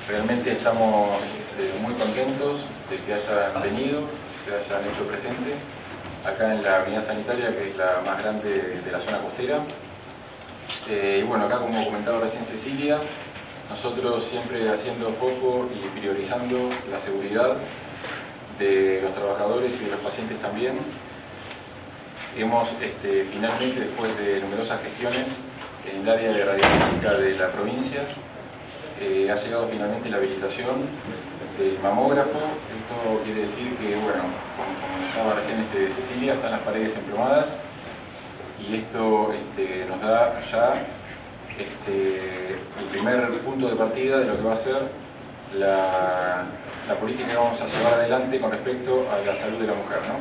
Realmente estamos muy contentos de que hayan venido, se hayan hecho presente acá en la unidad sanitaria, que es la más grande de la zona costera. Y bueno, acá, como comentaba recién Cecilia, nosotros siempre haciendo foco y priorizando la seguridad de los trabajadores y de los pacientes también. Hemos finalmente, después de numerosas gestiones en el área de radiofísica de la provincia, ha llegado finalmente la habilitación del mamógrafo. Esto quiere decir que, bueno, como comentaba recién Cecilia, están las paredes emplomadas y esto nos da ya el primer punto de partida de lo que va a ser la política que vamos a llevar adelante con respecto a la salud de la mujer, ¿no?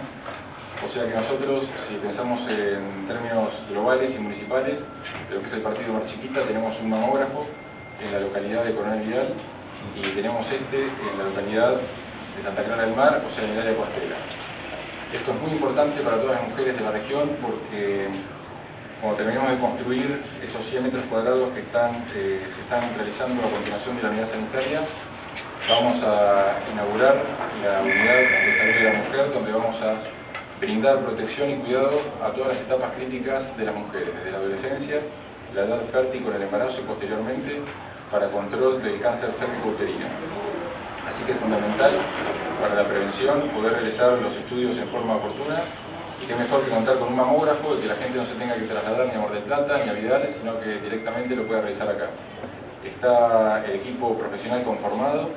O sea que nosotros, si pensamos en términos globales y municipales, de lo que es el partido Mar Chiquita, tenemos un mamógrafo en la localidad de Coronel Vidal y tenemos en la localidad de Santa Clara del Mar, o sea, en el área costera. Esto es muy importante para todas las mujeres de la región porque cuando terminemos de construir esos 100 metros cuadrados que se están realizando a continuación de la unidad sanitaria, vamos a inaugurar la unidad de salud de la mujer, donde vamos a brindar protección y cuidado a todas las etapas críticas de las mujeres, desde la adolescencia, la edad fértil con el embarazo y posteriormente para control del cáncer cérvico-uterino. Así que es fundamental para la prevención poder realizar los estudios en forma oportuna y qué mejor que contar con un mamógrafo y que la gente no se tenga que trasladar ni a Mar del Plata ni a Vidal, sino que directamente lo pueda realizar acá. Está el equipo profesional conformado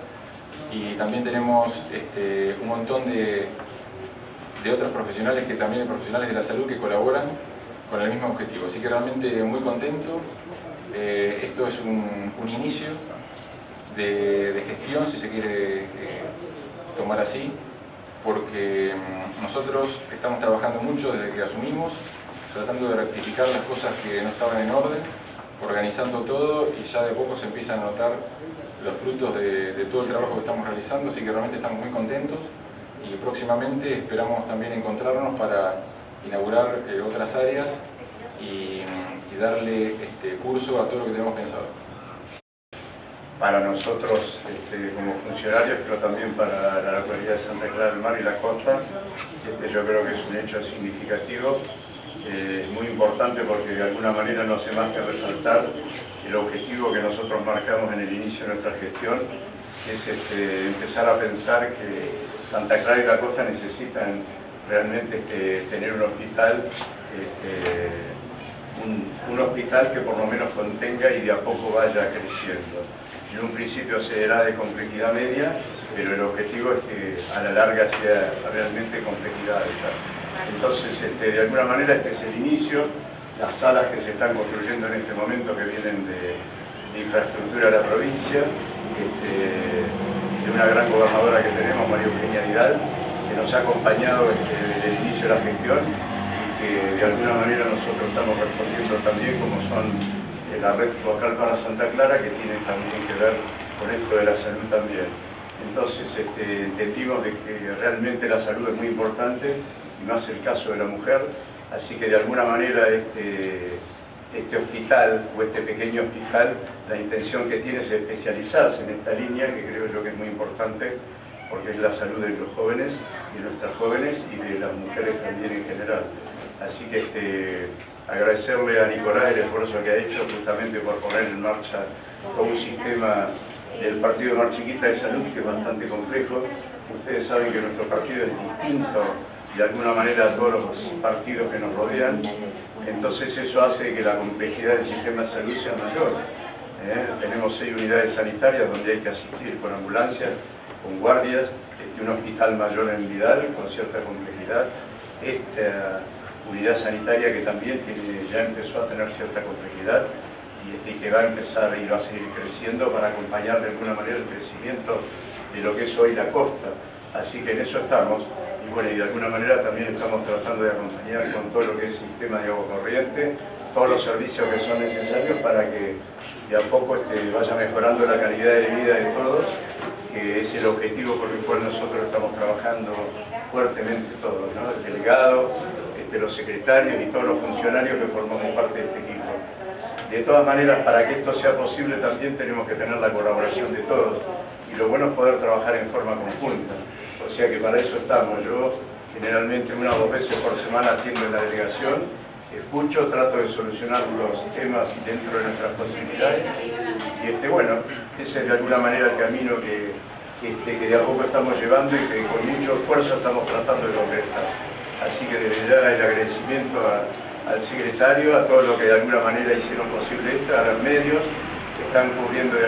y también tenemos un montón de otros profesionales que también son profesionales de la salud que colaboran con el mismo objetivo. Así que realmente muy contento. Esto es un inicio de gestión, si se quiere tomar así, porque nosotros estamos trabajando mucho desde que asumimos, tratando de rectificar las cosas que no estaban en orden, organizando todo y ya de poco se empiezan a notar los frutos de todo el trabajo que estamos realizando, así que realmente estamos muy contentos y próximamente esperamos también encontrarnos para inaugurar otras áreas y darle curso a todo lo que tenemos pensado. Para nosotros como funcionarios, pero también para la localidad de Santa Clara del Mar y la costa, yo creo que es un hecho significativo, muy importante porque de alguna manera no hace más que resaltar el objetivo que nosotros marcamos en el inicio de nuestra gestión, que es empezar a pensar que Santa Clara y la costa necesitan realmente tener un hospital, un hospital que por lo menos contenga y de a poco vaya creciendo. En un principio se dará de complejidad media, pero el objetivo es que a la larga sea realmente complejidad alta. Entonces, de alguna manera este es el inicio. Las salas que se están construyendo en este momento, que vienen de infraestructura de la provincia, de una gran gobernadora que tenemos, María Eugenia Vidal, que nos ha acompañado desde el inicio de la gestión y que de alguna manera nosotros estamos respondiendo también, como son la red local para Santa Clara, que tiene también que ver con esto de la salud también. Entonces entendimos de que realmente la salud es muy importante, y más el caso de la mujer, así que de alguna manera este hospital, o este pequeño hospital, la intención que tiene es especializarse en esta línea, que creo yo que es muy importante, porque es la salud de los jóvenes, de nuestras jóvenes y de las mujeres también en general. Así que agradecerle a Nicolás el esfuerzo que ha hecho justamente por poner en marcha todo un sistema del partido Mar Chiquita de salud que es bastante complejo. Ustedes saben que nuestro partido es distinto de alguna manera a todos los partidos que nos rodean, entonces eso hace que la complejidad del sistema de salud sea mayor. Tenemos 6 unidades sanitarias donde hay que asistir con ambulancias, con guardias, un hospital mayor en Vidal con cierta complejidad, esta unidad sanitaria que también ya empezó a tener cierta complejidad y que va a empezar y va a seguir creciendo para acompañar de alguna manera el crecimiento de lo que es hoy la costa. Así que en eso estamos y bueno, y de alguna manera también estamos tratando de acompañar con todo lo que es sistema de agua corriente, todos los servicios que son necesarios para que de a poco vaya mejorando la calidad de vida de todos, que es el objetivo por el cual nosotros estamos trabajando fuertemente todos, ¿no? El delegado, los secretarios y todos los funcionarios que formamos parte de este equipo. De todas maneras, para que esto sea posible también tenemos que tener la colaboración de todos, y lo bueno es poder trabajar en forma conjunta, o sea que para eso estamos. Yo generalmente 1 o 2 veces por semana atiendo en la delegación, escucho, trato de solucionar los temas dentro de nuestras posibilidades, y bueno, ese es de alguna manera el camino que de a poco estamos llevando y que con mucho esfuerzo estamos tratando de concretar. Así que desde ya el agradecimiento al secretario, a todos los que de alguna manera hicieron posible esto, a los medios que están cubriendo de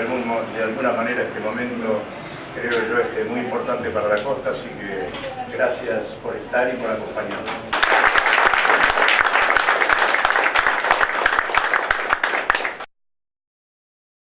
alguna manera este momento, creo yo, muy importante para la costa, así que gracias por estar y por acompañarnos.